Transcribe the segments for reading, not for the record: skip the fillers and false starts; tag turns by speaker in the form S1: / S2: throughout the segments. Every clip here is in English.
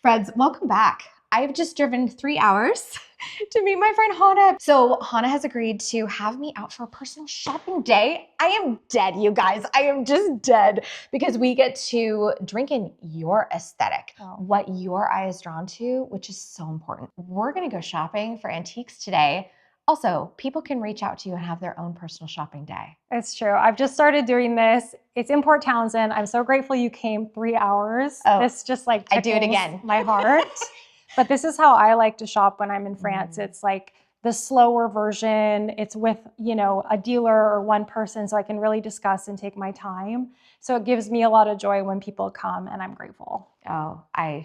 S1: Friends, welcome back. I've just driven 3 hours to meet my friend Hana. So Hana has agreed to have me out for a personal shopping day. I am dead, you guys. I am just dead because we get to drink in your aesthetic, what your eye is drawn to, which is so important. We're gonna go shopping for antiques today. Also, people can reach out to you and have their own personal shopping day.
S2: It's true. I've just started doing this. It's in Port Townsend. I'm so grateful you came 3 hours.
S1: Oh,
S2: this just like
S1: I do it
S2: tickles
S1: again.
S2: my heart. But this is how I like to shop when I'm in France. It's like the slower version. It's with, a dealer or one person so I can really discuss and take my time. So it gives me a lot of joy when people come, and I'm grateful.
S1: Oh, I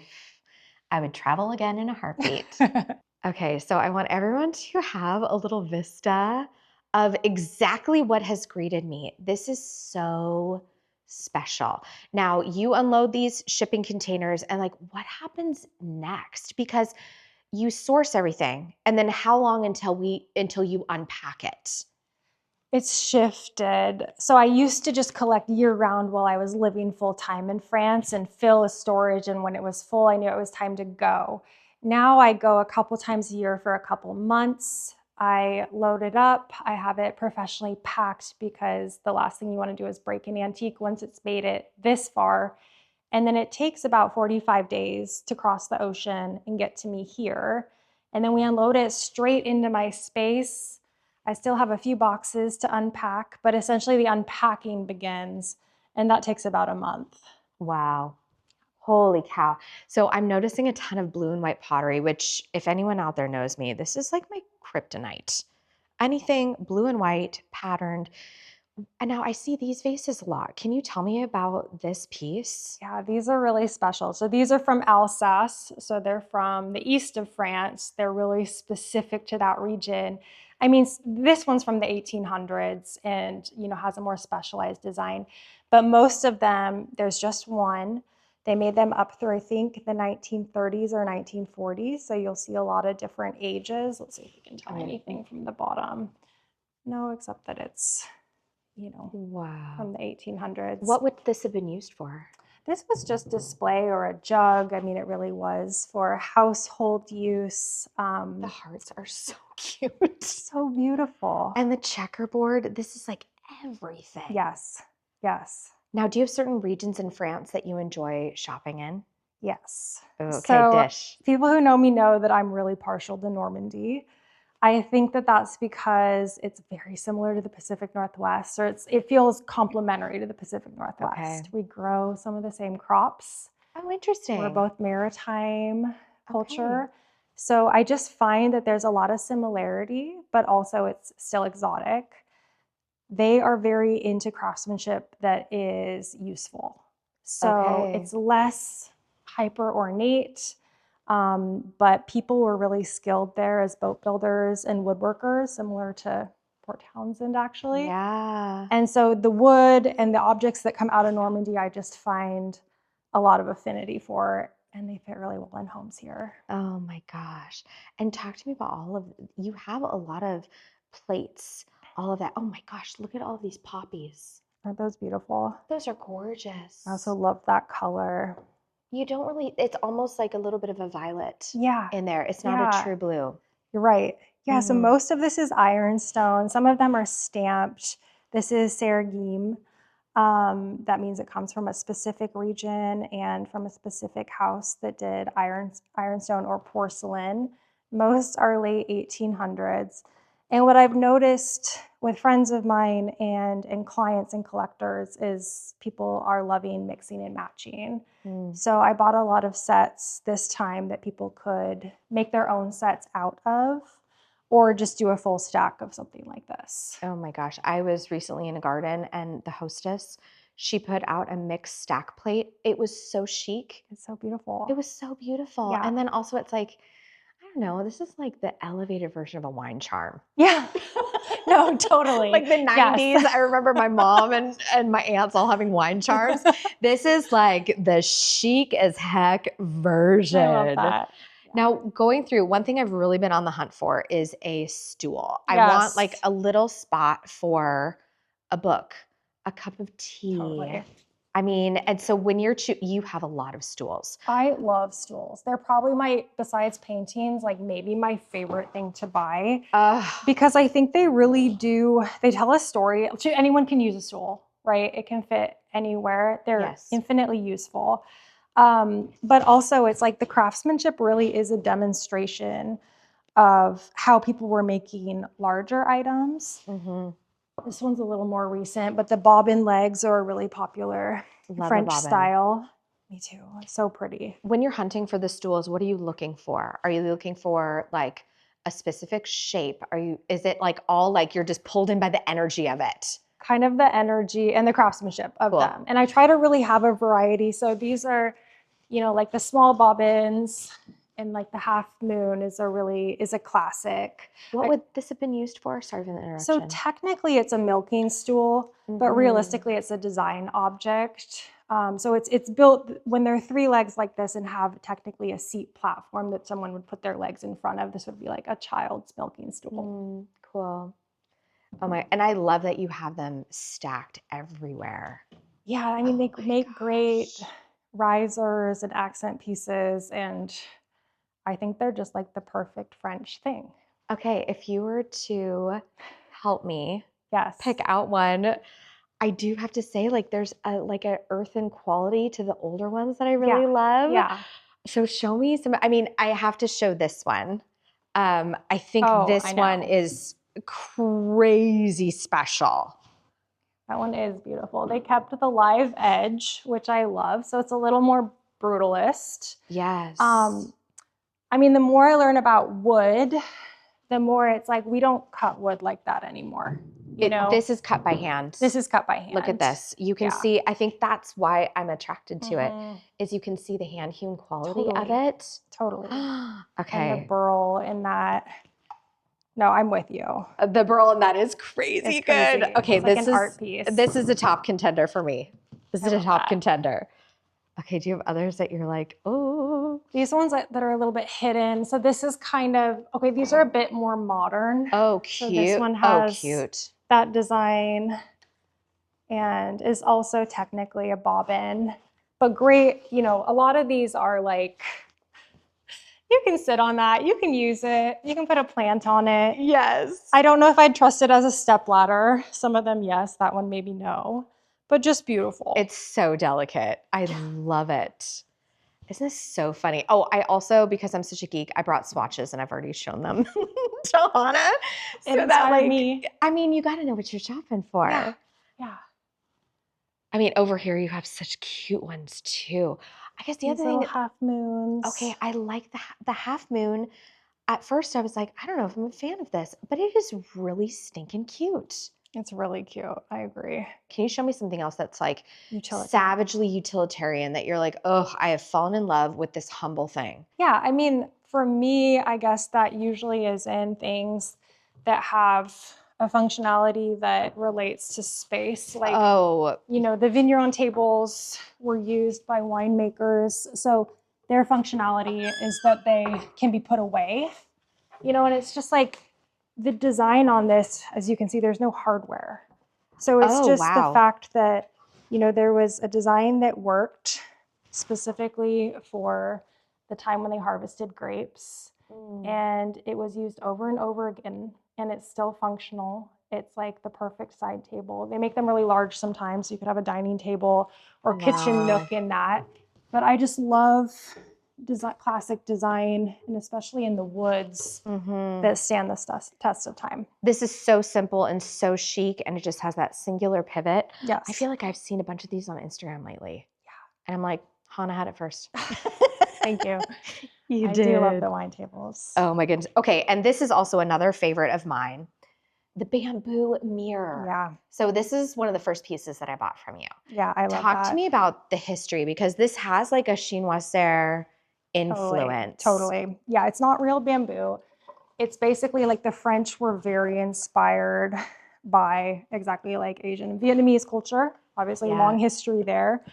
S1: would travel again in a heartbeat. Okay, so I want everyone to have a little vista of exactly what has greeted me. This is so special. Now, you unload these shipping containers and what happens next? Because you source everything, and then how long until you unpack it?
S2: It's shifted. So I used to just collect year-round while I was living full-time in France and fill a storage, and when it was full, I knew it was time to go. Now I go a couple times a year for a couple months. I load it up. I have it professionally packed because the last thing you want to do is break an antique once it's made it this far. And then it takes about 45 days to cross the ocean and get to me here. And then we unload it straight into my space. I still have a few boxes to unpack, but essentially the unpacking begins, and that takes about a month.
S1: Wow. Holy cow. So I'm noticing a ton of blue and white pottery, which if anyone out there knows me, this is like my kryptonite. Anything blue and white, patterned. And now I see these vases a lot. Can you tell me about this piece?
S2: Yeah, these are really special. So these are from Alsace. So they're from the east of France. They're really specific to that region. I mean, this one's from the 1800s and, has a more specialized design. But most of them, there's just one. They made them up through, I think, the 1930s or 1940s. So you'll see a lot of different ages. Let's see if we can tell anything from the bottom. No, except that it's,
S1: Wow.
S2: from the 1800s.
S1: What would this have been used for?
S2: This was just display or a jug. I mean, it really was for household use.
S1: The hearts are so cute.
S2: So beautiful.
S1: And the checkerboard, this is like everything.
S2: Yes, yes.
S1: Now, do you have certain regions in France that you enjoy shopping in?
S2: Yes.
S1: Okay,
S2: so
S1: dish.
S2: People who know me know that I'm really partial to Normandy. I think that that's because it's very similar to the Pacific Northwest, or it feels complementary to the Pacific Northwest.
S1: Okay.
S2: We grow some of the same crops.
S1: Oh, interesting.
S2: We're both maritime culture.
S1: Okay.
S2: So I just find that there's a lot of similarity, but also it's still exotic. They are very into craftsmanship that is useful. So it's less hyper ornate. But people were really skilled there as boat builders and woodworkers, similar to Port Townsend, actually.
S1: Yeah.
S2: And so the wood and the objects that come out of Normandy, I just find a lot of affinity for, and they fit really well in homes here.
S1: Oh my gosh. And talk to me about you have a lot of plates, all of that. Oh my gosh, look at all of these poppies.
S2: Aren't those beautiful?
S1: Those are gorgeous.
S2: I also love that color.
S1: You don't really, it's almost like a little bit of a violet in there. It's not a true blue.
S2: You're right. Yeah, so most of this is ironstone. Some of them are stamped. This is Sergim. That means it comes from a specific region and from a specific house that did ironstone or porcelain. Most are late 1800s. And what I've noticed with friends of mine and clients and collectors is people are loving mixing and matching. So I bought a lot of sets this time that people could make their own sets out of, or just do a full stack of something like this.
S1: Oh my gosh. I was recently in a garden and the hostess, she put out a mixed stack plate. It was so chic.
S2: It's so beautiful.
S1: It was so beautiful.
S2: Yeah.
S1: And then also it's like, I don't know, this is like the elevated version of a wine charm.
S2: Yeah. No, totally.
S1: Like the 90s, yes. I remember my mom and my aunts all having wine charms. This is like the chic as heck version.
S2: I love that.
S1: Now, going through, one thing I've really been on the hunt for is a stool. I want like a little spot for a book, a cup of tea.
S2: Totally.
S1: I mean, and so when you have a lot of stools.
S2: I love stools. They're probably besides paintings, like maybe my favorite thing to buy because I think they really they tell a story. Anyone can use a stool, right? It can fit anywhere. They're infinitely useful. But also it's like the craftsmanship really is a demonstration of how people were making larger items. Mm-hmm. This one's a little more recent, but the bobbin legs are really popular. Love French style. Me too. It's so pretty.
S1: When you're hunting for the stools, what are you looking for? Are you looking for like a specific shape? Is it like all like you're just pulled in by the energy of it?
S2: Kind of the energy and the craftsmanship of them. And I try to really have a variety. So these are, like the small bobbins and like the half moon is a classic.
S1: What would this have been used for? Sorry for the interruption.
S2: So technically it's a milking stool, but realistically it's a design object. So it's built when there are 3 legs like this and have technically a seat platform that someone would put their legs in front of. This would be like a child's milking stool.
S1: Cool. Oh my, and I love that you have them stacked everywhere.
S2: Yeah, I mean, they make great risers and accent pieces, and I think they're just like the perfect French thing.
S1: Okay, if you were to help me pick out one, I do have to say like there's a earthen quality to the older ones that I really love.
S2: Yeah.
S1: So show me some, I mean, I have to show this one. I think this one is crazy special.
S2: That one is beautiful. They kept the live edge, which I love. So it's a little more brutalist.
S1: Yes.
S2: I mean, the more I learn about wood, the more it's like, we don't cut wood like that anymore.
S1: This is cut by hand.
S2: This is cut by hand.
S1: Look at this. You can see, I think that's why I'm attracted to it, is you can see the hand-hewn quality of it.
S2: Totally.
S1: Okay.
S2: And the burl in that. No, I'm with you.
S1: The burl in that is crazy good.
S2: Crazy.
S1: Okay,
S2: it's like an art piece.
S1: This is a top contender for me. This is a top contender. Okay, do you have others that you're like, oh?
S2: These ones that are a little bit hidden. So this is kind of, these are a bit more modern.
S1: Oh, cute.
S2: So this one has that design and is also technically a bobbin. But great, a lot of these are like, you can sit on that. You can use it. You can put a plant on it.
S1: Yes.
S2: I don't know if I'd trust it as a stepladder. Some of them, yes. That one, maybe no. But just beautiful.
S1: It's so delicate. I love it. Isn't this so funny? Oh, I also, because I'm such a geek, I brought swatches and I've already shown them to Hannah. So that like, I mean, you got to know what you're shopping for.
S2: Yeah.
S1: I mean, over here you have such cute ones too. I guess the other thing,
S2: half moons.
S1: Okay, I like the half moon. At first I was like, I don't know if I'm a fan of this, but it is really stinking cute.
S2: It's really cute. I agree.
S1: Can you show me something else that's like savagely utilitarian that you're like, oh, I have fallen in love with this humble thing?
S2: Yeah, I mean, for me, I guess that usually is in things that have a functionality that relates to space. Like, the vigneron tables were used by winemakers. So their functionality is that they can be put away, and it's just like the design on this, as you can see, there's no hardware. So it's just the fact that, there was a design that worked specifically for the time when they harvested grapes. And it was used over and over again. And it's still functional. It's like the perfect side table. They make them really large sometimes. So you could have a dining table or kitchen nook in that. But I just love classic design, and especially in the woods that stand the test of time.
S1: This is so simple and so chic, and it just has that singular pivot.
S2: Yes.
S1: I feel like I've seen a bunch of these on Instagram lately. Yeah. And I'm like, Hannah had it first.
S2: Thank you.
S1: I
S2: do love the wine tables.
S1: Oh my goodness. Okay, and this is also another favorite of mine, the bamboo mirror.
S2: Yeah.
S1: So this is one of the first pieces that I bought from you.
S2: Yeah, I love that.
S1: Talk to me about the history, because this has like a chinoiserie influence.
S2: Totally. Yeah, it's not real bamboo. It's basically like the French were very inspired by exactly like Asian and Vietnamese culture. Obviously, long history there.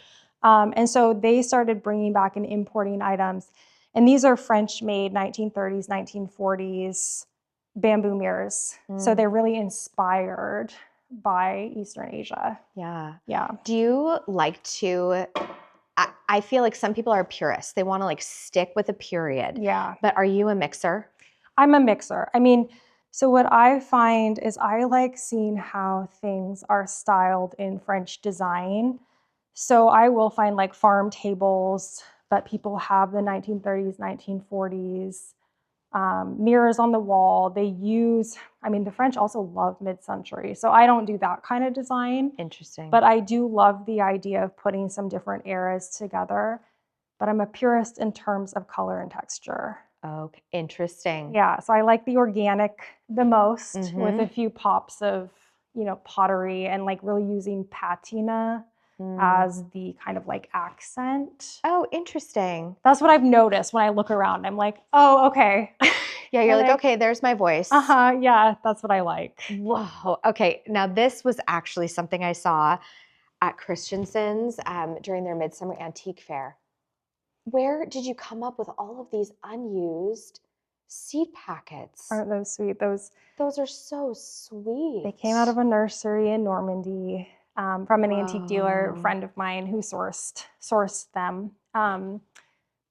S2: And so they started bringing back and importing items. And these are French-made 1930s, 1940s bamboo mirrors. So they're really inspired by Eastern Asia.
S1: Yeah.
S2: Yeah.
S1: Do you like to, I feel like some people are purists. They want to like stick with a period.
S2: Yeah.
S1: But are you a mixer?
S2: I'm a mixer. I mean, so what I find is I like seeing how things are styled in French design. So I will find like farm tables, but people have the 1930s, 1940s, mirrors on the wall. They use, I mean, the French also love mid-century. So I don't do that kind of design.
S1: Interesting.
S2: But I do love the idea of putting some different eras together. But I'm a purist in terms of color and texture.
S1: Okay, interesting.
S2: Yeah, so I like the organic the most with a few pops of, pottery and like really using patina as the kind of like accent.
S1: Oh, interesting.
S2: That's what I've noticed when I look around. I'm like, oh, okay.
S1: Yeah, you're like, okay, there's my voice.
S2: Yeah, that's what I like.
S1: Whoa. Okay, now this was actually something I saw at Christensen's during their Midsummer Antique Fair. Where did you come up with all of these unused seed packets?
S2: Aren't those sweet?
S1: Those are so sweet.
S2: They came out of a nursery in Normandy from an antique dealer friend of mine who sourced them.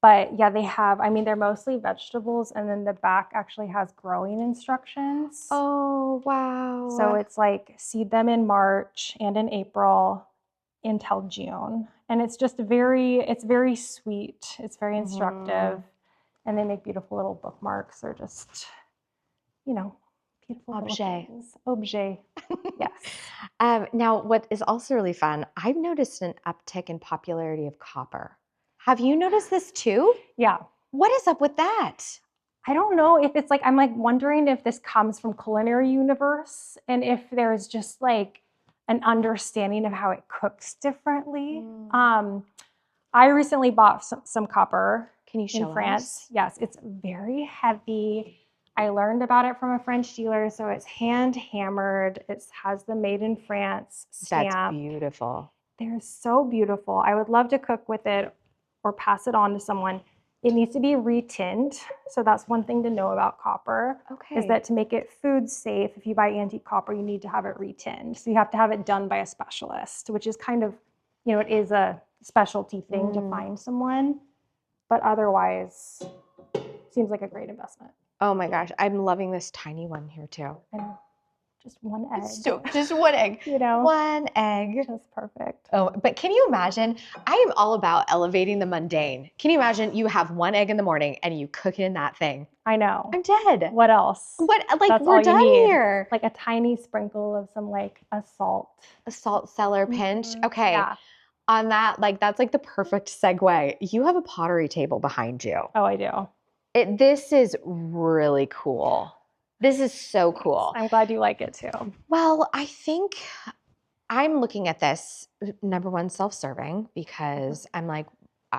S2: But yeah, they have, I mean, they're mostly vegetables, and then the back actually has growing instructions.
S1: Oh, wow.
S2: So it's like seed them in March and in April until June. And it's just it's very sweet. It's very instructive. And they make beautiful little bookmarks or just, beautiful
S1: objet.
S2: Objet. Yes.
S1: Now, what is also really fun, I've noticed an uptick in popularity of copper. Have you noticed this too?
S2: Yeah.
S1: What is up with that?
S2: I don't know if it's like, I'm like wondering if this comes from culinary universe and if there's just like an understanding of how it cooks differently. I recently bought some copper.
S1: Can you show
S2: in France.
S1: us?
S2: Yes, it's very heavy. I learned about it from a French dealer, so it's hand hammered. It has the made in France stamp.
S1: That's beautiful.
S2: They're so beautiful. I would love to cook with it or pass it on to someone. It needs to be retinned. So that's one thing to know about copper.
S1: Okay.
S2: Is that to make it food safe, if you buy antique copper, you need to have it retinned. So you have to have it done by a specialist, which is kind of, it is a specialty thing to find someone. But otherwise, seems like a great investment.
S1: Oh my gosh, I'm loving this tiny one here too.
S2: I know. Just one egg.
S1: Just one egg. One egg.
S2: Just perfect.
S1: Oh, but can you imagine? I am all about elevating the mundane. Can you imagine you have one egg in the morning and you cook it in that thing?
S2: I know.
S1: I'm dead.
S2: What else?
S1: That's we're done here.
S2: Like a tiny sprinkle of some like a salt
S1: cellar pinch. Okay.
S2: Yeah.
S1: On that, that's like the perfect segue. You have a pottery table behind you.
S2: Oh, I do.
S1: This is really cool. This is so cool.
S2: I'm glad you like it too.
S1: Well, I think I'm looking at this, number one, self-serving, because I'm like,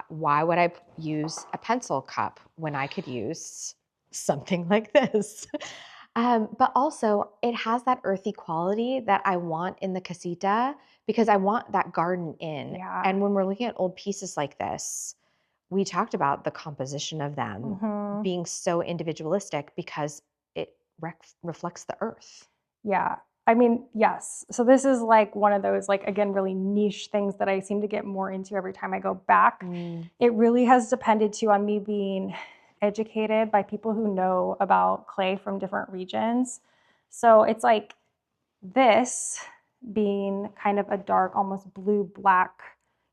S1: why would I use a pencil cup when I could use something like this? But also, it has that earthy quality that I want in the casita because I want that garden in.
S2: Yeah.
S1: And when we're looking at old pieces like this, we talked about the composition of them being so individualistic because it reflects the earth.
S2: Yeah. I mean, yes. So this is like one of those, like, again, really niche things that I seem to get more into every time I go back. It really has depended too on me being educated by people who know about clay from different regions. So it's like this being kind of a dark, almost blue-black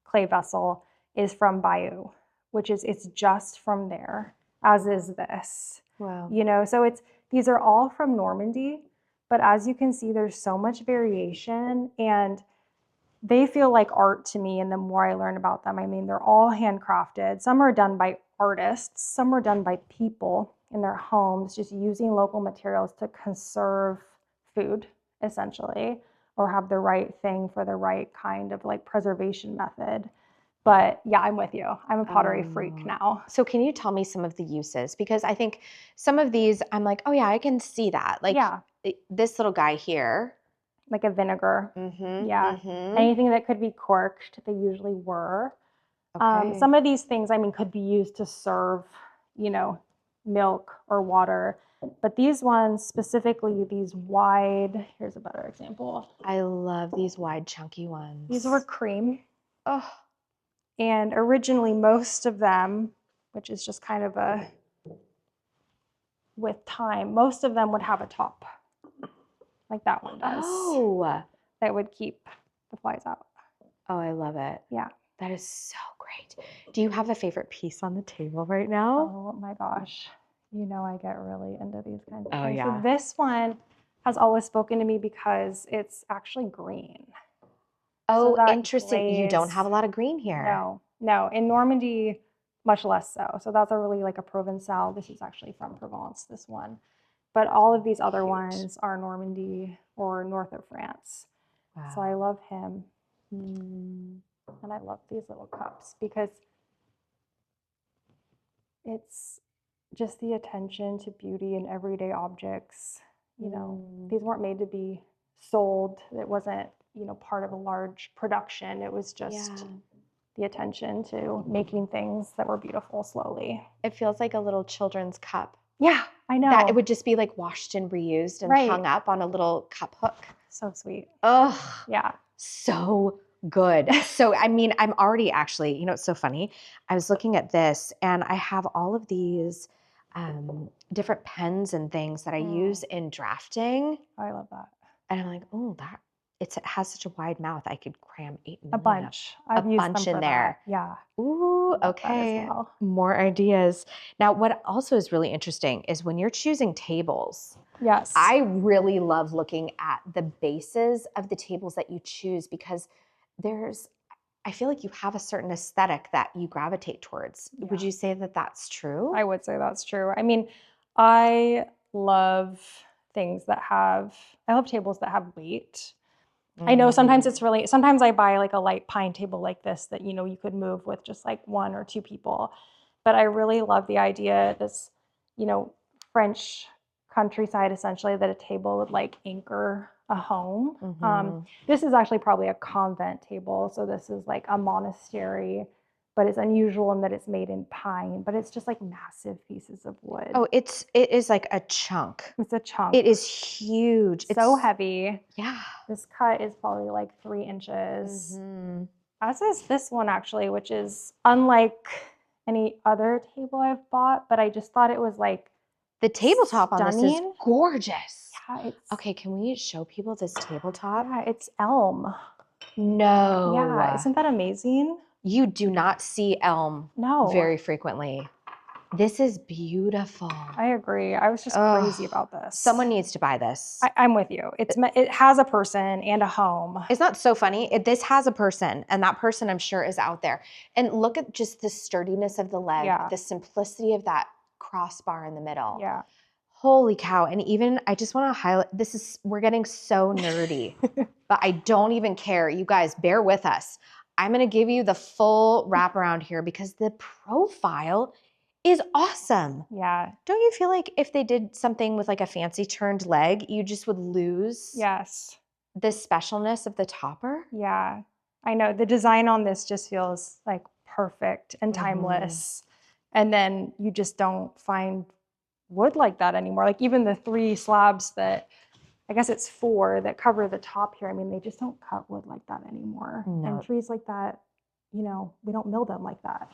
S2: clay vessel is from Bayeux, which is, it's just from there, as is this.
S1: Wow.
S2: So these are all from Normandy. But as you can see, there's so much variation and they feel like art to me. And the more I learn about them, I mean, they're all handcrafted. Some are done by artists. Some are done by people in their homes, just using local materials to conserve food, essentially, or have the right thing for the right kind of like preservation method. But yeah, I'm with you. I'm a pottery freak now.
S1: So can you tell me some of the uses? Because I think some of these, I'm like, oh yeah, I can see that. Like this little guy here.
S2: Like a vinegar. Anything that could be corked, they usually were.
S1: Okay.
S2: Some of these things, I mean, could be used to serve, milk or water. But these ones, specifically these wide, here's a better example.
S1: I love these wide, chunky ones.
S2: These were cream.
S1: Oh,
S2: And originally most of them, which is just kind of with time, most of them would have a top, like that one does.
S1: oh,
S2: That would keep the flies out.
S1: oh, I love it.
S2: Yeah.
S1: That is so great. Do you have a favorite piece on the table right now?
S2: Oh my gosh. You know I get really into these kinds of
S1: Oh,
S2: things.
S1: yeah.
S2: So this one has always spoken to me because it's actually green.
S1: Oh,
S2: that
S1: interesting. You don't
S2: glaze-
S1: have a lot of green here.
S2: No. In Normandy, much less so. So that's a really like a Provençal. This is actually from Provence, this one. But all of these other
S1: Cute.
S2: ones are Normandy or north of France.
S1: Wow.
S2: So I love him. And I love these little cups because it's just the attention to beauty in everyday objects. You know, these weren't made to be sold. It wasn't, you know, part of a large production. It was just the attention to making things that were beautiful slowly.
S1: It feels like a little children's cup.
S2: Yeah, I know.
S1: That it would just be like washed and reused and hung up on a little cup hook.
S2: So sweet.
S1: Oh,
S2: Yeah.
S1: so good. So, I mean, I'm already actually, you know, it's so funny. I was looking at this and I have all of these different pens and things that I use in drafting.
S2: I love that.
S1: And I'm like, oh, it has such a wide mouth. I could cram 8 million.
S2: A bunch. I've used them for
S1: in there.
S2: That. Yeah.
S1: Ooh, okay. Well. More ideas. Now, what also is really interesting is when you're choosing tables.
S2: Yes.
S1: I really love looking at the bases of the tables that you choose because I feel like you have a certain aesthetic that you gravitate towards. Yeah. Would you say that that's true?
S2: I would say that's true. I mean, I love tables that have weight. I know sometimes sometimes I buy like a light pine table like this that, you know, you could move with just like 1 or 2 people. But I really love the idea, this, you know, French countryside essentially, that a table would like anchor a home. This is actually probably a convent table. So this is like a monastery, but it's unusual in that it's made in pine, but it's just like massive pieces of wood.
S1: Oh, it is like a chunk.
S2: It's a chunk.
S1: It is huge.
S2: It's so heavy.
S1: Yeah.
S2: This cut is probably like 3 inches. As is this one actually, which is unlike any other table I've bought, but I just thought it was like
S1: the tabletop
S2: stunning.
S1: On this is gorgeous.
S2: Yeah,
S1: okay, can we show people this tabletop?
S2: Yeah, it's elm.
S1: No.
S2: Yeah, isn't that amazing?
S1: You do not see elm very frequently. This is beautiful.
S2: I agree. I was just crazy about this.
S1: Someone needs to buy this.
S2: I'm with you. It has a person and a home.
S1: It's not so funny. This has a person, and that person I'm sure is out there. And look at just the sturdiness of the leg, the simplicity of that crossbar in the middle.
S2: Yeah.
S1: Holy cow. And even, I just want to highlight, we're getting so nerdy, but I don't even care. You guys, bear with us. I'm going to give you the full wraparound here because the profile is awesome.
S2: Yeah.
S1: Don't you feel like if they did something with like a fancy turned leg, you just would lose the specialness of the topper?
S2: Yeah. I know. The design on this just feels like perfect and timeless. And then you just don't find wood like that anymore. Like even the 3 slabs that, I guess it's 4 that cover the top here. I mean, they just don't cut wood like that anymore. No. And trees like that, you know, we don't mill them like that.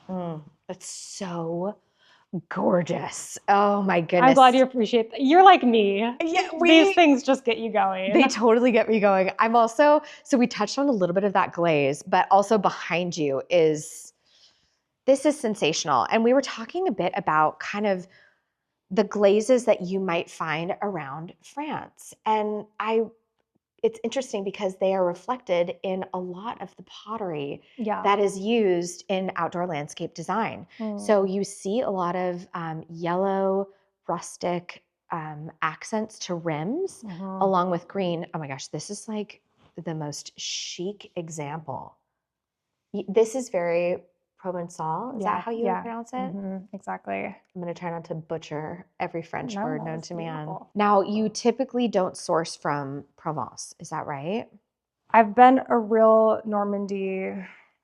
S1: That's so gorgeous. Oh my goodness.
S2: I'm glad you appreciate that. You're like me.
S1: Yeah,
S2: these things just get you going.
S1: They totally get me going. I'm also, so we touched on a little bit of that glaze, but also behind you this is sensational. And we were talking a bit about kind of the glazes that you might find around France. And it's interesting because they are reflected in a lot of the pottery that is used in outdoor landscape design. So you see a lot of yellow, rustic accents to rims along with green. Oh my gosh, this is like the most chic example. This is very Provençal. Is that how you would pronounce it?
S2: Exactly.
S1: I'm going to try not to butcher every French word known to man. Now, you typically don't source from Provence. Is that right?
S2: I've been a real Normandy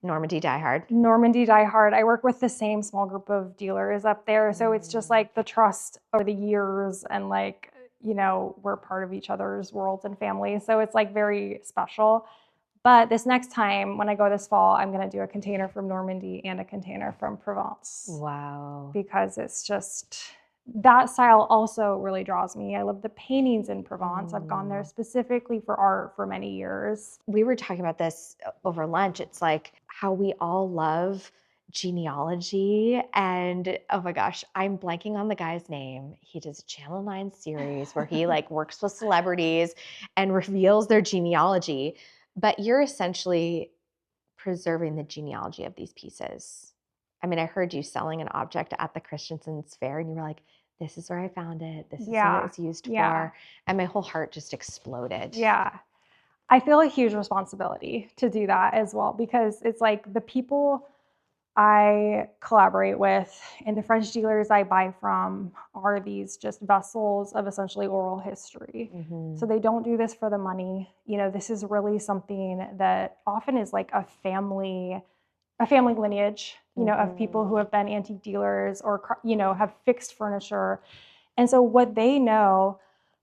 S1: Normandy Die Hard.
S2: Normandy Die Hard. I work with the same small group of dealers up there. So it's just like the trust over the years and like, you know, we're part of each other's worlds and families. So it's like very special. But this next time when I go this fall, I'm going to do a container from Normandy and a container from Provence.
S1: Wow.
S2: Because it's just, that style also really draws me. I love the paintings in Provence. I've gone there specifically for art for many years.
S1: We were talking about this over lunch. It's like how we all love genealogy. And oh my gosh, I'm blanking on the guy's name. He does a Channel 9 series where he like works with celebrities and reveals their genealogy. But you're essentially preserving the genealogy of these pieces. I mean, I heard you selling an object at the Christensen's fair and you were like, this is where I found it. This is what it was used for. And my whole heart just exploded.
S2: Yeah. I feel a huge responsibility to do that as well, because it's like the people I collaborate with and the French dealers I buy from are these just vessels of essentially oral history. So they don't do this for the money. You know, this is really something that often is like a family lineage, you know, of people who have been antique dealers or, you know, have fixed furniture. And so what they know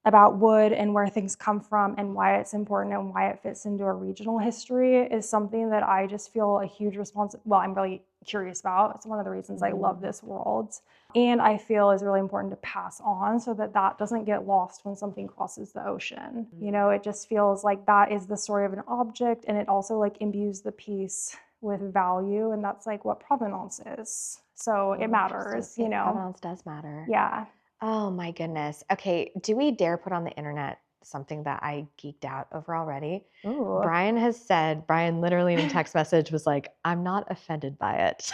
S2: about wood and where things come from and why it's important and why it fits into a regional history is something that I just feel a huge well, I'm really curious about. It's one of the reasons I love this world. And I feel is really important to pass on so that that doesn't get lost when something crosses the ocean. You know, it just feels like that is the story of an object, and it also like imbues the piece with value, and that's like what provenance is. So it matters, you know.
S1: Provenance does matter.
S2: Yeah.
S1: Oh my goodness. Okay, do we dare put on the internet something that I geeked out over already?
S2: Ooh.
S1: Brian literally in a text message was like, I'm not offended by it.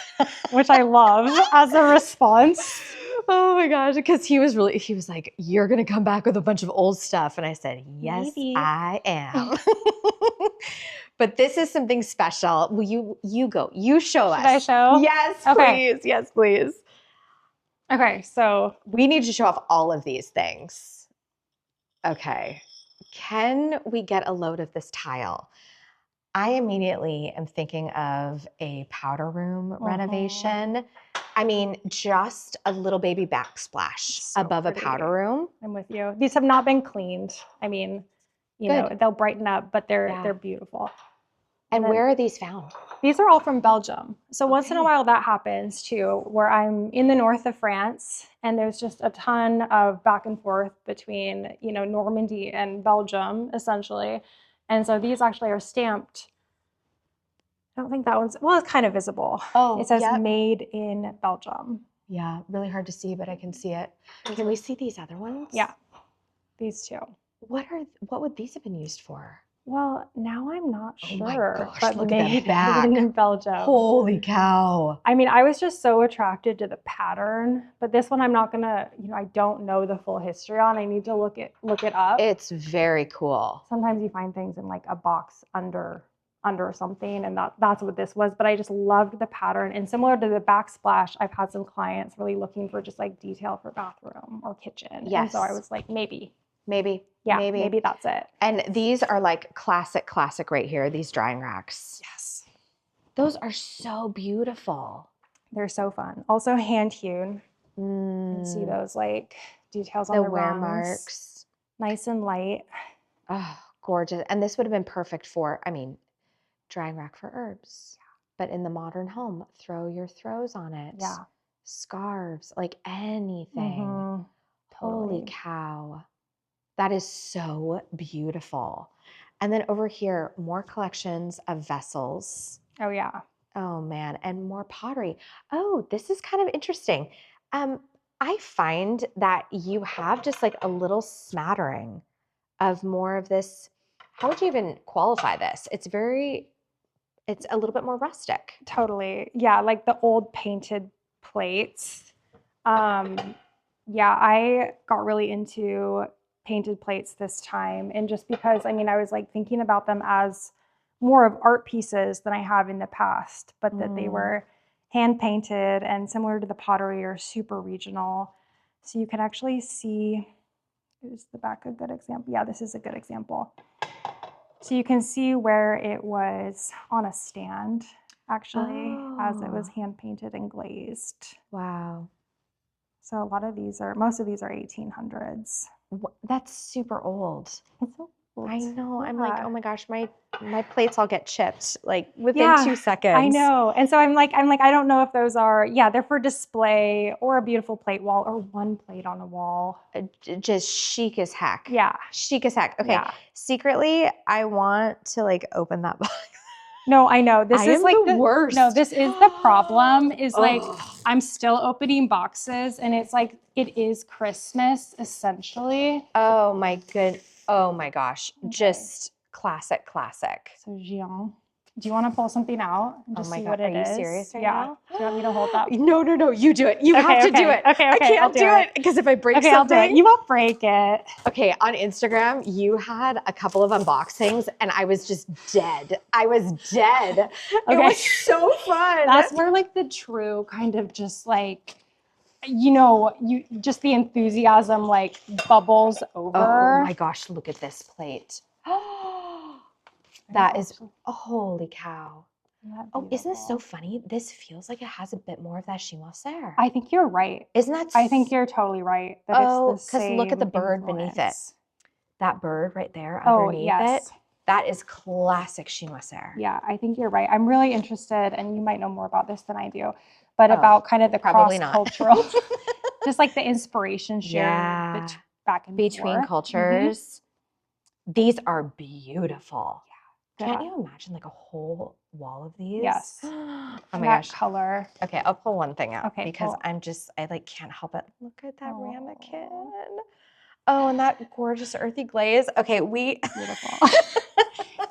S2: Which I love as a response.
S1: Oh my gosh, because he was like, you're going to come back with a bunch of old stuff. And I said, yes,
S2: Maybe.
S1: I am. But this is something special. Will you go? You show us.
S2: Should I show?
S1: Yes,
S2: Okay.
S1: please. Yes, please.
S2: Okay, so
S1: We need to show off all of these things. Okay. Can we get a load of this tile? I immediately am thinking of a powder room renovation. I mean, just a little baby backsplash
S2: So
S1: above
S2: pretty.
S1: a powder room.
S2: I'm with you. These have not been cleaned. I mean, you know, they'll brighten up, but they're beautiful.
S1: And where are these found?
S2: These are all from Belgium. So once in a while that happens too, where I'm in the north of France and there's just a ton of back and forth between, you know, Normandy and Belgium, essentially. And so these actually are stamped. I don't think that one's, well, it's kind of visible.
S1: Oh,
S2: it says made in Belgium.
S1: Yeah, really hard to see, but I can see it. Can we see these other ones?
S2: Yeah, these two.
S1: What would these have been used for?
S2: Well, now I'm not sure.
S1: Oh my gosh,
S2: but
S1: look at that back.
S2: in Belgium.
S1: Holy cow.
S2: I mean, I was just so attracted to the pattern, but this one I'm not gonna, you know, I don't know the full history on. I need to look it up.
S1: It's very cool.
S2: Sometimes you find things in like a box under something, and that's what this was. But I just loved the pattern, and similar to the backsplash, I've had some clients really looking for just like detail for bathroom or kitchen.
S1: Yes.
S2: And so I was like, maybe.
S1: Yeah,
S2: maybe that's it.
S1: And these are like classic right here, these drying racks.
S2: Yes.
S1: Those are so beautiful.
S2: They're so fun. Also hand hewn. You see those like details on the
S1: wear
S2: rungs.
S1: marks.
S2: Nice and light.
S1: Oh, gorgeous. And this would have been perfect for, I mean, drying rack for herbs. Yeah. But in the modern home, throw your throws on it.
S2: Yeah.
S1: Scarves, like anything.
S2: Totally.
S1: Holy cow. That is so beautiful. And then over here, more collections of vessels.
S2: Oh, yeah.
S1: Oh, man. And more pottery. Oh, this is kind of interesting. I find that you have just like a little smattering of more of this. How would you even qualify this? It's a little bit more rustic.
S2: Totally. Yeah, like the old painted plates. Yeah, I got really into painted plates this time. And just because, I mean, I was like thinking about them as more of art pieces than I have in the past, but that they were hand painted and similar to the pottery or super regional. So you can actually see, is the back a good example? Yeah, this is a good example. So you can see where it was on a stand. actually, as it was
S1: Oh.
S2: hand painted and glazed.
S1: Wow.
S2: So a lot of these are, most of these are 1800s.
S1: That's super old.
S2: It's so old.
S1: I know. I'm like,
S2: Yeah.
S1: oh my gosh, my plates all get chipped like within
S2: Yeah,
S1: 2 seconds.
S2: I know. And so I'm like, I don't know if those are, yeah, they're for display or a beautiful plate wall or one plate on a wall.
S1: Just chic as heck.
S2: Yeah.
S1: Chic as heck. Okay.
S2: Yeah.
S1: Secretly, I want to like open that box.
S2: No, I know. This
S1: I
S2: is
S1: am
S2: like
S1: the worst.
S2: No, this is the problem is like
S1: Ugh.
S2: I'm still opening boxes and it's like it is Christmas essentially.
S1: Oh my good. Oh my gosh.
S2: Okay.
S1: Just classic.
S2: So Jean, do you want to pull something out and
S1: Oh
S2: just
S1: my
S2: see
S1: God.
S2: what
S1: Are
S2: it
S1: you
S2: is?
S1: serious right
S2: Yeah.
S1: now?
S2: Do you want me to hold that?
S1: No. You do it. You have to do
S2: Okay.
S1: it.
S2: Okay,
S1: I
S2: I'll
S1: can't do it because if I break
S2: Okay, I'll
S1: something.
S2: do it. You won't break it.
S1: Okay, on Instagram, you had a couple of unboxings and I was just dead. I was dead. It
S2: Okay.
S1: was so fun.
S2: That's where like the true kind of just like, you just the enthusiasm like bubbles over.
S1: Oh my gosh, look at this plate. Oh, that is, holy cow. Oh, isn't this so funny? This feels like it has a bit more of that chinoiserie.
S2: I think you're right.
S1: Isn't that?
S2: I think you're totally right. That
S1: Oh,
S2: it's the
S1: because look at the
S2: same
S1: bird beneath it.
S2: influence.
S1: That bird right there
S2: Oh,
S1: underneath
S2: yes.
S1: it. That is classic chinoiserie.
S2: Yeah, I think you're right. I'm really interested, and you might know more about this than I do, but
S1: Oh,
S2: about kind of the
S1: probably not.
S2: cross-cultural, just like the inspiration shared
S1: Yeah.
S2: back and
S1: Between
S2: forth.
S1: cultures. These are beautiful.
S2: Yeah.
S1: Can't you imagine like a whole wall of these?
S2: Yes.
S1: Oh
S2: And
S1: my
S2: that
S1: gosh.
S2: color.
S1: Okay, I'll pull one thing out
S2: Okay,
S1: because
S2: cool.
S1: I like can't help it. Look at that
S2: Oh.
S1: ramekin. Oh, and that gorgeous earthy glaze. Okay,
S2: Beautiful.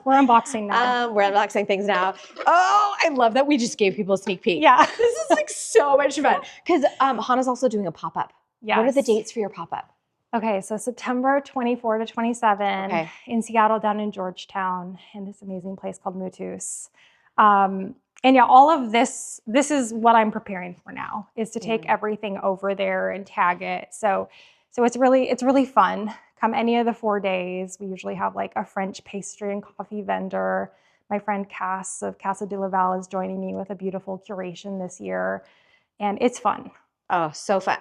S2: We're unboxing now.
S1: We're unboxing things now. Oh, I love that we just gave people a sneak peek.
S2: Yeah.
S1: This is like so much fun. Because HANA'S also doing a pop-up.
S2: Yes.
S1: What are the dates for your pop-up?
S2: Okay, so September 24 to 27 in Seattle, down in Georgetown, in this amazing place called Mutuus. And yeah, all of this is what I'm preparing for now, is to take everything over there and tag it. So it's really fun. Come any of the 4 days, we usually have like a French pastry and coffee vendor. My friend Cass of Casa de Laval is joining me with a beautiful curation this year, and it's fun.
S1: Oh, so fun.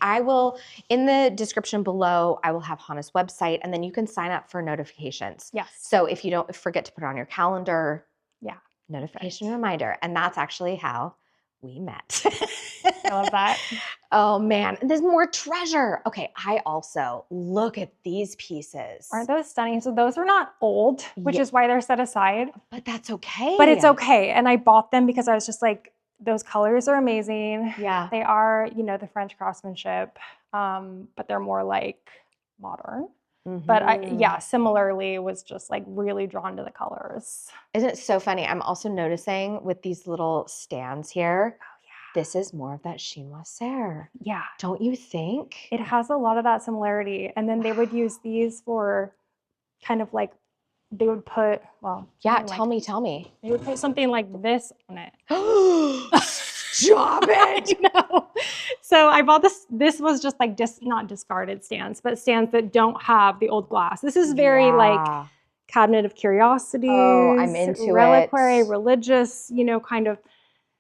S1: I will, in the description below, I will have HANA'S website, and then you can sign up for notifications.
S2: Yes.
S1: So if you don't forget to put it on your calendar,
S2: yeah,
S1: notification reminder. And that's actually how we met.
S2: I love that.
S1: Oh man, there's more treasure. Okay, I also look at these pieces.
S2: Aren't those stunning? So those are not old, which is why they're set aside.
S1: But that's okay.
S2: But it's okay. And I bought them because I was just like, those colors are amazing.
S1: Yeah.
S2: They are, the French craftsmanship, but they're more like modern. But similarly was just like really drawn to the colors.
S1: Isn't it so funny? I'm also noticing with these little stands here, this is more of that chinoiserie.
S2: Yeah.
S1: Don't you think?
S2: It has a lot of that similarity. And then they would use these for kind of like, they would put,
S1: tell me.
S2: They would put something like this on it.
S1: Stop it!
S2: No. So I bought this. This was just like not discarded stands, but stands that don't have the old glass. This is very like cabinet of curiosities.
S1: Oh, I'm into
S2: reliquary, religious, kind of.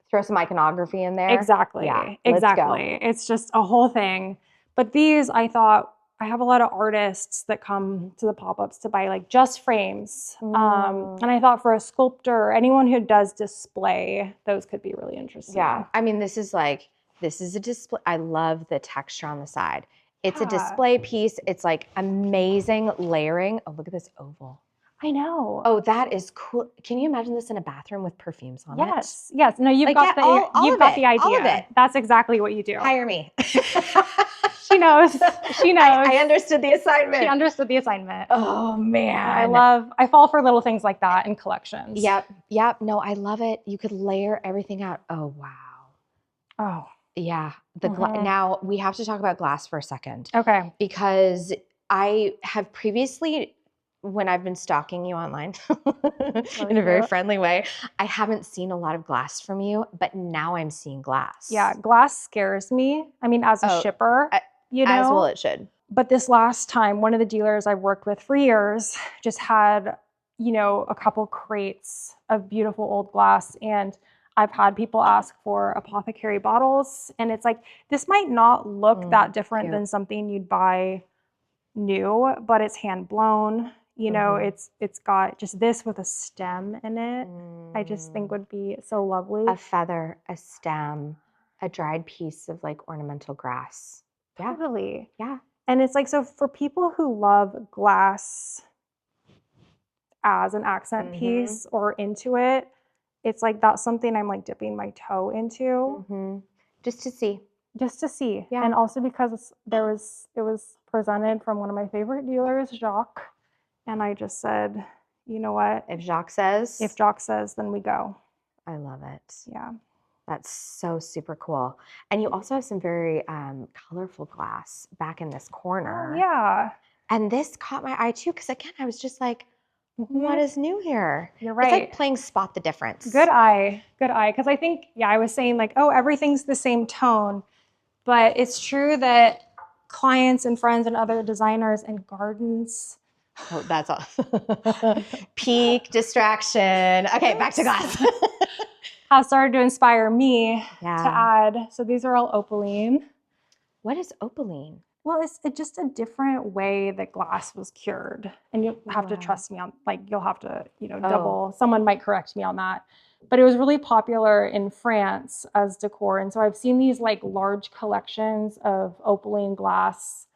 S1: Throw some iconography in there.
S2: Exactly.
S1: Yeah,
S2: exactly.
S1: Let's go.
S2: It's just a whole thing. But these, I thought, I have a lot of artists that come to the pop-ups to buy like just frames. And I thought for a sculptor, anyone who does display, those could be really interesting.
S1: Yeah. I mean, this is a display. I love the texture on the side. It's a display piece. It's like amazing layering. Oh, look at this oval.
S2: I know.
S1: Oh, that is cool. Can you imagine this in a bathroom with perfumes on it?
S2: Yes. No, you've got the idea.
S1: All of it.
S2: That's exactly what you do.
S1: Hire me.
S2: She knows. She knows.
S1: I understood the assignment.
S2: She understood the assignment.
S1: Oh man.
S2: I fall for little things like that in collections.
S1: Yep. No, I love it. You could layer everything out. Oh, wow.
S2: Oh.
S1: Yeah. Now we have to talk about glass for a second.
S2: Okay.
S1: Because I have previously, when I've been stalking you online in a very friendly way, I haven't seen a lot of glass from you, but now I'm seeing glass.
S2: Yeah, glass scares me. I mean, as a shipper,
S1: As well it should.
S2: But this last time, one of the dealers I've worked with for years just had, a couple crates of beautiful old glass. And I've had people ask for apothecary bottles, and it's like, this might not look that different
S1: cute.
S2: than something you'd buy new, but it's hand blown. You know, it's got just this with a stem in it. I just think would be so lovely.
S1: A feather, a stem, a dried piece of like ornamental grass. Yeah.
S2: Totally.
S1: Yeah.
S2: And it's like, so for people who love glass as an accent piece or into it, it's like that's something I'm like dipping my toe into.
S1: Just to see.
S2: Just to see.
S1: Yeah.
S2: And also because it was presented from one of my favorite dealers, Jacques. And I just said, you know what?
S1: If Jacques says,
S2: then we go.
S1: I love it.
S2: Yeah.
S1: That's so super cool. And you also have some very colorful glass back in this corner.
S2: Oh, yeah.
S1: And this caught my eye too, because again, I was just like, what is new here?
S2: You're right.
S1: It's like playing spot the difference.
S2: Good eye. Because I think, I was saying like, oh, everything's the same tone. But it's true that clients and friends and other designers and gardens.
S1: Oh, that's all. Peak distraction. Okay, back to glass.
S2: Have started to inspire me to
S1: Yeah.
S2: add. So these are all opaline.
S1: What is opaline?
S2: Well, it's just a different way that glass was cured. And you'll have to trust me on, like, you'll have to, double. Someone might correct me on that. But it was really popular in France as decor. And so I've seen these like large collections of opaline glass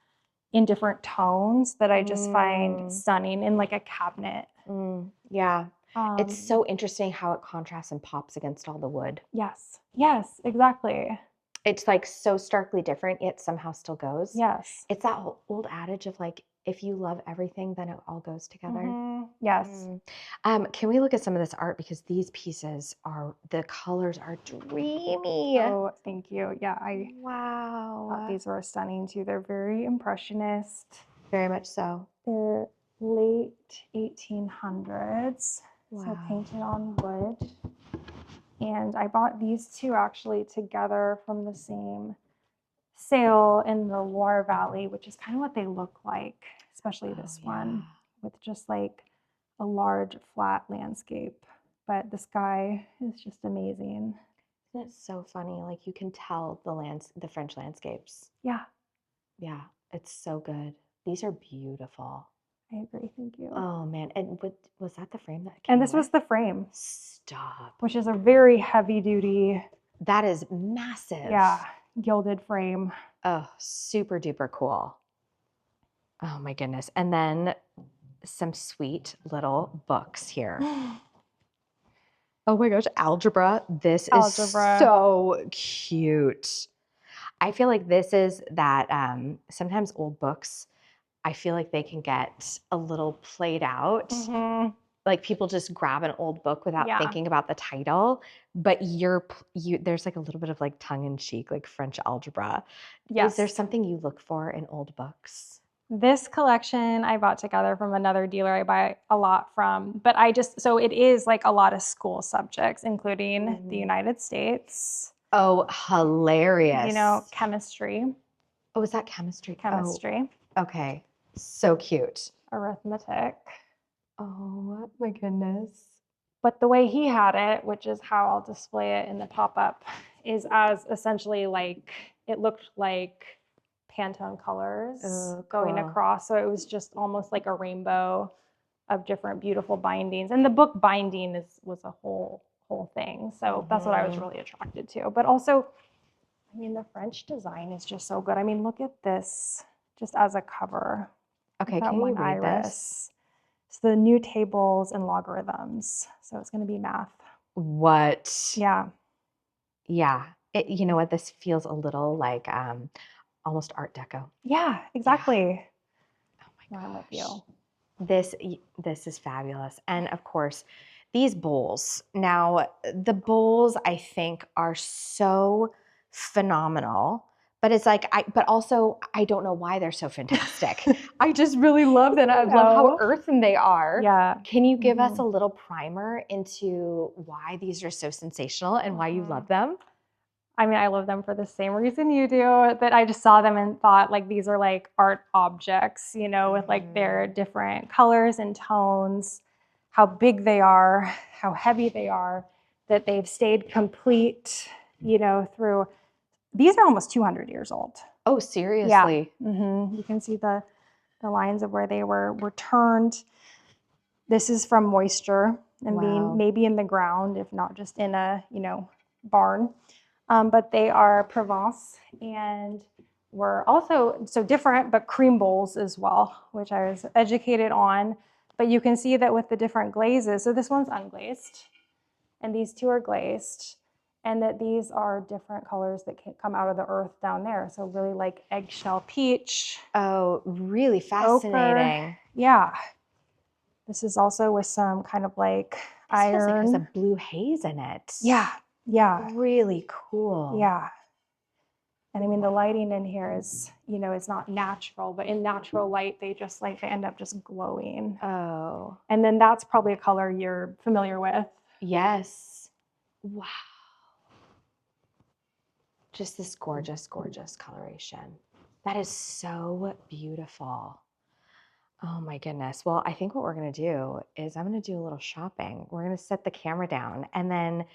S2: in different tones that I just find stunning in like a cabinet.
S1: Yeah. It's so interesting how it contrasts and pops against all the wood.
S2: Yes, exactly.
S1: It's like so starkly different, yet somehow still goes.
S2: Yes.
S1: It's that old adage of like, if you love everything, then it all goes together.
S2: Yes.
S1: Can we look at some of this art? Because these pieces the colors are dreamy.
S2: Oh, thank you. Yeah,
S1: Wow.
S2: thought these were stunning too. They're very impressionist.
S1: Very much so.
S2: They're late 1800s.
S1: Wow.
S2: So painted on wood. And I bought these two actually together from the same sale in the Loire Valley, which is kind of what they look like, especially this one, with just like a large flat landscape. But the sky is just amazing.
S1: Isn't it so funny? Like you can tell the French landscapes.
S2: Yeah.
S1: Yeah, it's so good. These are beautiful.
S2: I agree. Thank you.
S1: Oh man, and was that the frame that came
S2: And this was the frame.
S1: Stop.
S2: Which is a very heavy duty.
S1: That is massive.
S2: Yeah, gilded frame.
S1: Oh, super duper cool. Oh my goodness. And then some sweet little books here. Oh my gosh, algebra. This is so cute. I feel like this is that sometimes old books, I feel like they can get a little played out. Like people just grab an old book without thinking about the title, but there's like a little bit of like tongue in cheek, like French algebra. Yes. Is there something you look for in old books?
S2: This collection I bought together from another dealer I buy a lot from, but so it is like a lot of school subjects, including the United States.
S1: Oh, hilarious.
S2: Chemistry.
S1: Oh, is that chemistry?
S2: Chemistry.
S1: Oh, okay. So cute.
S2: Arithmetic.
S1: Oh my goodness.
S2: But the way he had it, which is how I'll display it in the pop-up, is as essentially like, it looked like Pantone colors going across. So it was just almost like a rainbow of different beautiful bindings. And the book binding was a whole thing. So that's what I was really attracted to. But also, I mean, the French design is just so good. I mean, look at this just as a cover.
S1: Okay, can you read this?
S2: It's the new tables and logarithms. So it's going to be math.
S1: What?
S2: Yeah.
S1: Yeah. You know what? This feels a little like almost Art Deco.
S2: Yeah, exactly.
S1: Yeah. Oh my gosh.
S2: I'm with you.
S1: This is fabulous. And of course, these bowls. Now, the bowls I think are so phenomenal. But it's like, but also I don't know why they're so fantastic. I just really love them. I love how earthen they are.
S2: Yeah.
S1: Can you give us a little primer into why these are so sensational and why you love them?
S2: I mean, I love them for the same reason you do, that I just saw them and thought like these are like art objects, with like their different colors and tones, how big they are, how heavy they are. that they've stayed complete, you know, through, these are almost 200 years old.
S1: Oh, seriously?
S2: Yeah. You can see the lines of where they were turned. This is from moisture and being maybe in the ground, if not just in a, you know, barn. But they are Provence, and were also so different, but cream bowls as well, which I was educated on. But you can see that with the different glazes, so this one's unglazed, and these two are glazed, and that these are different colors that can come out of the earth down there. So really like eggshell peach.
S1: Oh, really fascinating.
S2: Ochre. Yeah. This is also with some kind of like iron.
S1: Feels like it has a blue haze in it.
S2: Yeah. Yeah.
S1: Really cool.
S2: Yeah. And I mean, the lighting in here is, you know, it's not natural, but in natural light, they just like, they end up just glowing.
S1: Oh.
S2: And then that's probably a color you're familiar with.
S1: Yes. Wow. Just this gorgeous, gorgeous coloration. That is so beautiful. Oh my goodness. Well, I think what we're going to do is I'm going to do a little shopping. We're going to set the camera down, and then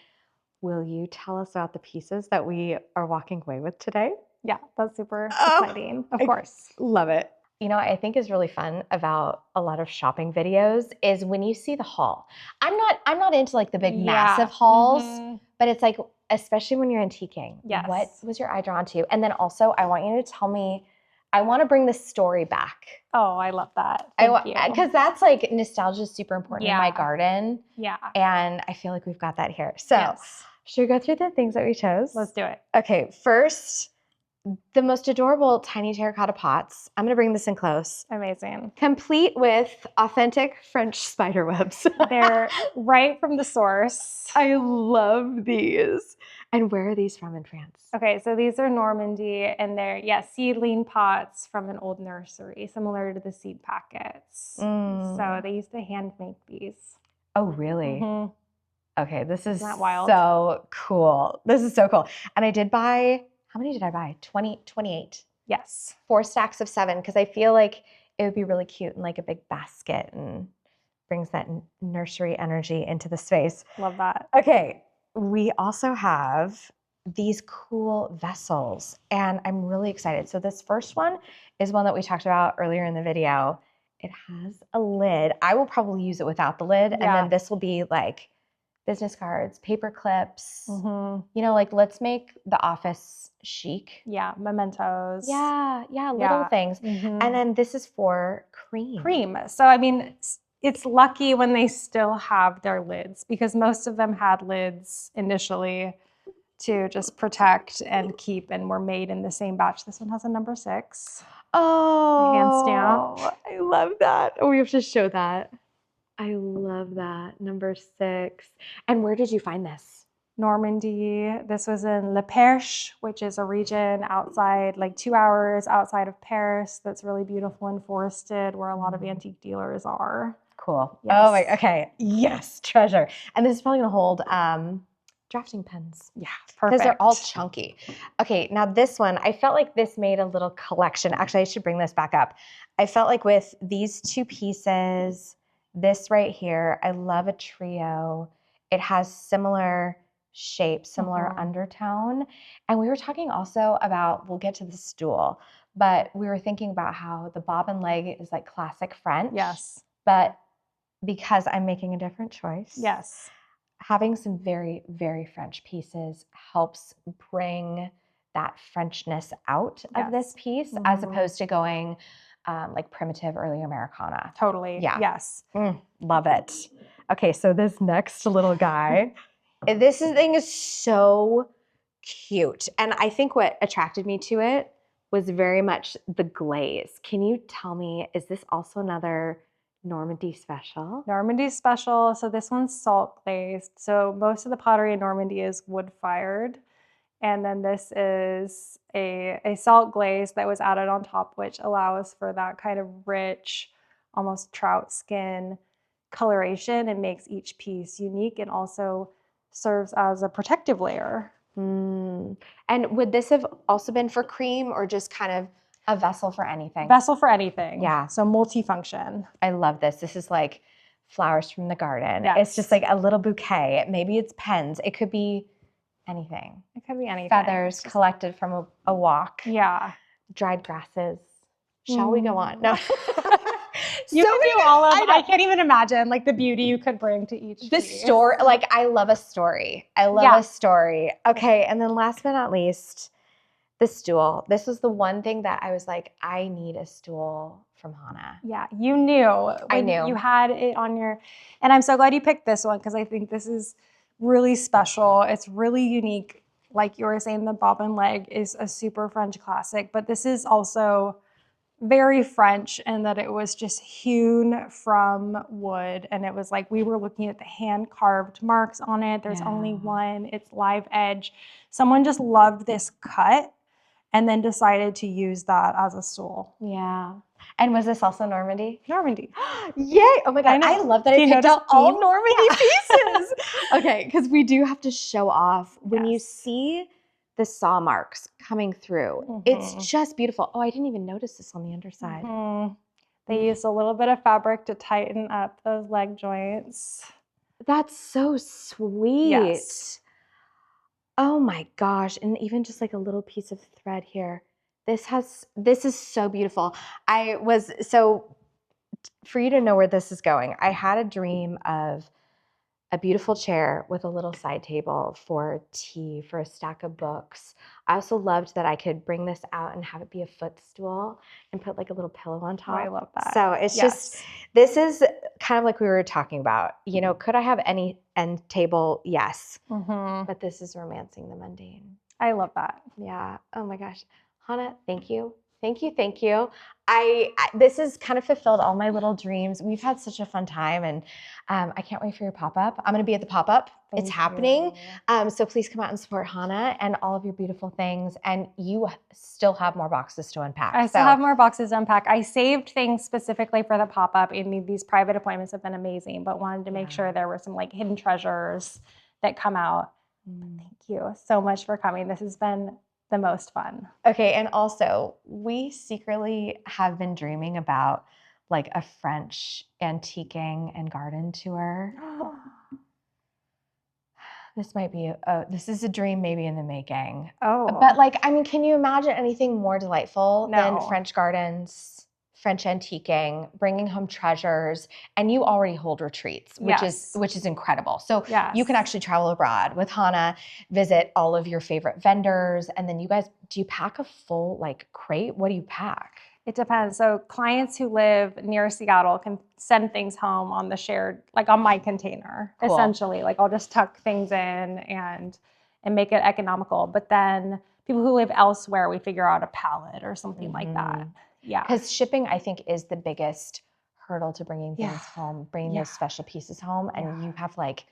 S1: will you tell us about the pieces that we are walking away with today?
S2: Yeah, that's super exciting. Of course.
S1: Love it. You know, I think is really fun about a lot of shopping videos is when you see the haul. I'm not into like the big massive hauls, but it's like, especially when you're antiquing.
S2: Yes.
S1: What was your eye drawn to? And then also I want you to tell me, I want to bring the story back.
S2: Oh, I love that. Thank you.
S1: Because that's like, nostalgia is super important in my garden.
S2: Yeah.
S1: And I feel like we've got that here. So should we go through the things that we chose?
S2: Let's do it.
S1: Okay, first, the most adorable tiny terracotta pots. I'm going to bring this in close.
S2: Amazing.
S1: Complete with authentic French spider webs.
S2: They're right from the source.
S1: I love these. And where are these from in France?
S2: Okay, so these are Normandy, and they're, seedling pots from an old nursery, similar to the seed packets. So they used to hand make these.
S1: Oh, really? Okay, this is
S2: Isn't that wild?
S1: So cool. This is so cool. And I did buy, how many did I buy? 28.
S2: Yes.
S1: 4 stacks of 7, because I feel like it would be really cute in like a big basket and brings that nursery energy into the space.
S2: Love that.
S1: Okay, we also have these cool vessels, and I'm really excited. So this first one is one that we talked about earlier in the video. It has a lid. I will probably use it without the lid, and then this will be like business cards, paper clips, you know, like let's make the office chic.
S2: Yeah, mementos.
S1: Yeah, little things. And then this is for cream.
S2: So, I mean, it's lucky when they still have their lids, because most of them had lids initially to just protect and keep, and were made in the same batch. This one has a number 6.
S1: Oh,
S2: hand stamp.
S1: I love that. Oh, we have to show that. I love that. Number 6. And where did you find this?
S2: Normandy. This was in Le Perche, which is a region outside, like 2 hours outside of Paris, that's really beautiful and forested, where a lot of antique dealers are.
S1: Cool.
S2: Yes.
S1: Oh, my, okay. Yes, treasure. And this is probably going to hold drafting pens.
S2: Yeah, perfect.
S1: Because they're all chunky. Okay, now this one, I felt like this made a little collection. Actually, I should bring this back up. I felt like with these 2 pieces, this right here, I love a trio. It has similar shape, similar undertone. And we were talking also about, we'll get to the stool, but we were thinking about how the bobbin leg is like classic French.
S2: Yes.
S1: But because I'm making a different choice.
S2: Yes.
S1: Having some very, very French pieces helps bring that Frenchness out of this piece, as opposed to going like primitive early Americana.
S2: Totally.
S1: Yeah.
S2: Yes.
S1: Love it. Okay, so this next little guy, this thing is so cute. And I think what attracted me to it was very much the glaze. Can you tell me, is this also another Normandy special?
S2: Normandy special. So this one's salt glazed. So most of the pottery in Normandy is wood fired. And then this is a salt glaze that was added on top, which allows for that kind of rich, almost trout skin coloration, and makes each piece unique, and also serves as a protective layer.
S1: And would this have also been for cream, or just kind of a vessel for anything?
S2: Vessel for anything.
S1: Yeah.
S2: So multifunction.
S1: I love this. This is like flowers from the garden. It's just like a little bouquet. Maybe it's pens. It could be anything.
S2: It could be anything.
S1: Feathers collected from a walk.
S2: Yeah.
S1: Dried grasses. Shall we go on? No.
S2: You could do all of it. I can't even imagine like the beauty you could bring to each piece.
S1: Story. Like I love a story. I love a story. Okay. And then last but not least, the stool. This was the one thing that I was like, I need a stool from HANA.
S2: Yeah, you knew.
S1: I knew.
S2: You had it on your, and I'm so glad you picked this one because I think this is really special. It's really unique. Like you were saying, the bobbin leg is a super French classic, but this is also very French in that it was just hewn from wood. And it was like, we were looking at the hand carved marks on it. There's only one, it's live edge. Someone just loved this cut and then decided to use that as a stool.
S1: Yeah. And was this also Normandy?
S2: Normandy.
S1: Yay. Oh my God. I love that I picked out all Normandy pieces. Okay. Because we do have to show off when you see the saw marks coming through. It's just beautiful. Oh, I didn't even notice this on the underside.
S2: They used a little bit of fabric to tighten up those leg joints.
S1: That's so sweet.
S2: Yes.
S1: Oh my gosh. And even just like a little piece of thread here. This is so beautiful. For you to know where this is going, I had a dream of a beautiful chair with a little side table for tea, for a stack of books. I also loved that I could bring this out and have it be a footstool and put like a little pillow on top.
S2: Oh, I love that.
S1: So it's just, this is kind of like we were talking about, you know, could I have any end table? Yes. But this is romancing the mundane.
S2: I love that.
S1: Yeah. Oh my gosh. HANA, thank you. Thank you. Thank you. This has kind of fulfilled all my little dreams. We've had such a fun time, and I can't wait for your pop-up. I'm going to be at the pop-up. It's happening. So please come out and support HANA and all of your beautiful things. And you still have more boxes to unpack.
S2: I still have more boxes to unpack. I saved things specifically for the pop-up. I mean, these private appointments have been amazing, but wanted to make sure there were some like hidden treasures that come out. Thank you so much for coming. This has been the most fun.
S1: Okay, and also we secretly have been dreaming about like a French antiquing and garden tour. This might be this is a dream maybe in the making. But like, I mean, can you imagine anything more delightful than French gardens, French antiquing, bringing home treasures, and you already hold retreats, which is incredible. So you can actually travel abroad with HANA, visit all of your favorite vendors, and then you guys, do you pack a full like crate? What do you pack?
S2: It depends. So clients who live near Seattle can send things home on the shared, like on my container, essentially. Like I'll just tuck things in and make it economical. But then people who live elsewhere, we figure out a pallet or something like that. Yeah.
S1: Because shipping, I think, is the biggest hurdle to bringing things home, bringing those special pieces home. And you have like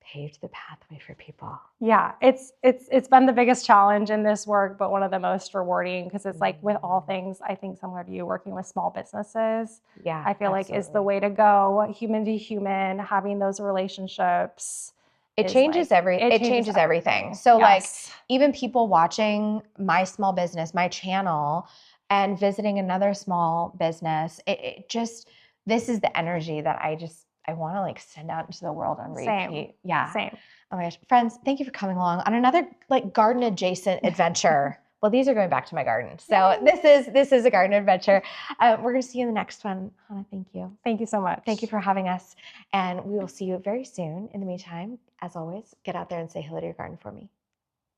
S1: paved the pathway for people.
S2: Yeah, it's been the biggest challenge in this work, but one of the most rewarding because it's like with all things, I think similar to you, working with small businesses.
S1: Yeah,
S2: I feel like is the way to go, human to human, having those relationships.
S1: It changes everything. So like even people watching my small business, my channel, and visiting another small business, it just, this is the energy that I want to like send out into the world on repeat.
S2: Same.
S1: Yeah.
S2: Same.
S1: Oh my gosh. Friends, thank you for coming along on another like garden adjacent adventure. Well, these are going back to my garden. So this is a garden adventure. We're going to see you in the next one. HANA, thank you.
S2: Thank you so much.
S1: Thank you for having us. And we will see you very soon. In the meantime, as always, get out there and say hello to your garden for me.